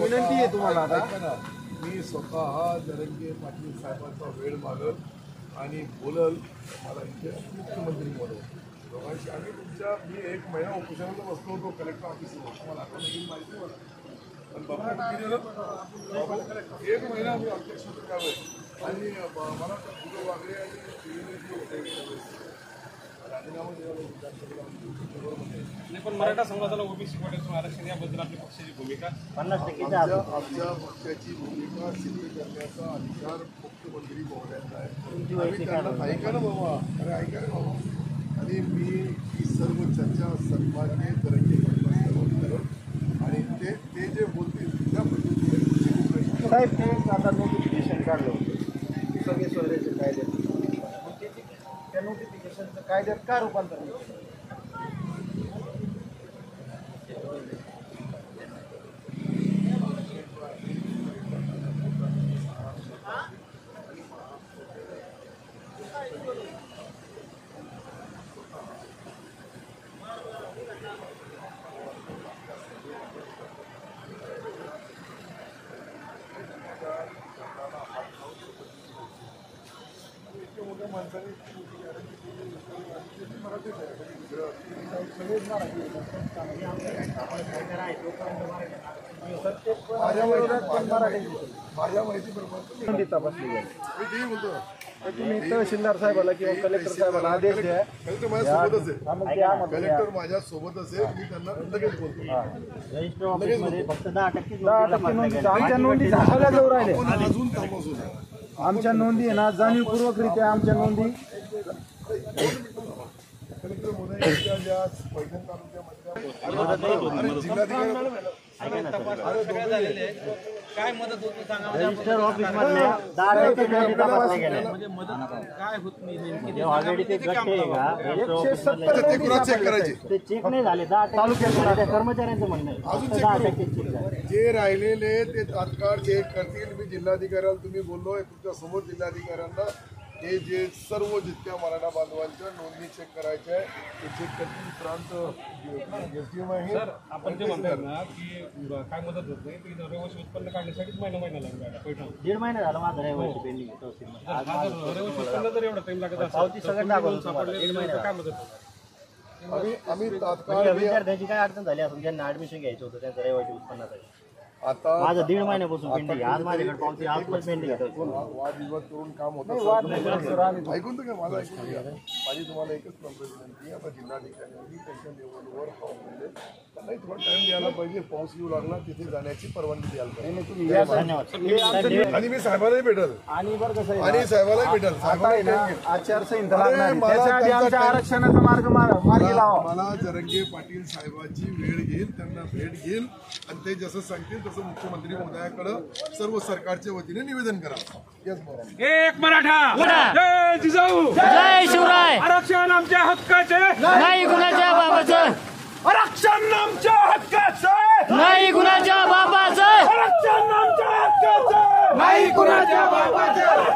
विनंती आहे तुम्हाला आता मी स्वतः जरंगे पाटील साहेबांचा वेळ मागत आणि बोलल मला इथे मुख्यमंत्री बोलव दोघांशी आम्ही मी 1 महिना उपोषणाला बसलो होतो कलेक्टर ऑफिसवर मला आठवण माहिती होतं पण बाबा किती झालं 1 महिना मी अध्यक्ष करावं आणि मला फुलं वागले आणि राजीनामा नाही पण मराठा समाजाला ओबीसी कोट्यातून आरक्षण याबद्दल आपल्या पक्षाची भूमिका 50% आमच्या पक्षाची भूमिका सिद्ध करण्याचा अधिकार मुख्यमंत्री महोदयांना आहे. ऐका ना बाबा अरे ऐका ना बाबा आणि मी ही सर्व चर्चा सन्मान्य जरंगे करत आणि ते जे बोलतील त्या पद्धतीने साहेब ते आता नोटिफिकेशन काढलं होतं सगळे स्वदेशी कायद्यात त्या नोटिफिकेशनचं कायद्यात का रूपांतर होतं माझ्या माहितीप्रमाणे तपासली जाईल मी ते बोलतो तुम्ही तहसीलदार साहेबाला किंवा कलेक्टर साहेबाला आदेश द्या. कलेक्टर माझ्यासोबतच आहे कलेक्टर माझ्यासोबतच आहे मी त्यांना लगेच बोलतो फक्त 10% 10% नोंदी आमच्या नोंदी झाल्या जाऊ राहिले अजून तपासून आमच्या नोंदी आहे ना जाणीवपूर्वकरित्या आमच्या नोंदी कलेक्टर मोदयांच्या ज्या पैठण तालुक्यामधल्या जिल्हाधिकारी काय मदत होती सांगा रजिस्टर ऑफिस मधल्या 10% तपासल्या गेल्या म्हणजे मदत काय होत नाही नेमकी ऑलरेडी ते गट्टे आहे का ते कुणा चेक करायचे ते चेक नाही झाले 10% त्या कर्मचाऱ्यांचं म्हणणं आहे अजून फक्त चेक 10% चेक झाले जे राहिलेले ते तात्काळ चेक करतील मी जिल्हाधिकाऱ्याला तुम्ही बोललोय तुमच्या समोर जिल्हाधिकाऱ्यांना हे जे सर्व जितक्या मराठा बांधवांच्या नोंदणी चेक करायच्या आहे ते चेक करतील प्रांत एसडीएम आहे आपण ते म्हणताय ना की काय मदत होत नाही की रहिवासी उत्पन्न काढण्यासाठीच महिना लागला पैठण 1.5 महिना झाला माझं रहिवासी पेंडिंग आहे तहसीलमध्ये रहिवासी उत्पन्न जर एवढा टाइम लागत असेल पावती सगळं दाखवलं तुम्हाला. 1.5 महिना काय मदत होणार आम्ही तात्काळ विद्यार्थ्यांची काय अडचण झाली असून ज्यांना ऍडमिशन घ्यायचं होतं त्यांचं रहिवासी उत्पन्नासाठी आता माझं 1.5 महिन्यापासून पेंडिंग आहे. आज माझ्याकडे पावती आज पण पेंडिंग आहे वादविवाद करून काम होतं ऐकून तर काय मला ऐकून घ्या माझी तुम्हाला एकच विनंती आता जिल्हाधिकाऱ्यांनी त्याच्या लेवलवर पाहून त्यांनाही थोडा टाइम द्यायला पाहिजे पाऊस येऊ लागला तिथे जाण्याची परवानगी द्यायला पाहिजे धन्यवाद आणि मी साहेबालाही भेटल आणि बरं कसं आणि साहेबालाही भेटल आहे ना आचारसंहिता लागणार आहे. त्याच्या आधी आमच्या आरक्षणाचा मार्गी लावा मला जरंगे पाटील साहेबांची वेळ घेईल त्यांना भेट घेईल आणि ते जसं सांगतील तसं मुख्यमंत्री महोदयाकडे सर्व सरकारच्या वतीने निवेदन करा. येस बरोबर एक मराठा जय जिजाऊ जय शिवराय आरक्षण आमच्या हक्काचे नाही कुणाच्या बाबाचं आरक्षण आमच्या हक्काचे नाही कुणाच्या बाबाचं आरक्षण आमच्या हक्काचे नाही कुणाच्या बाबाचं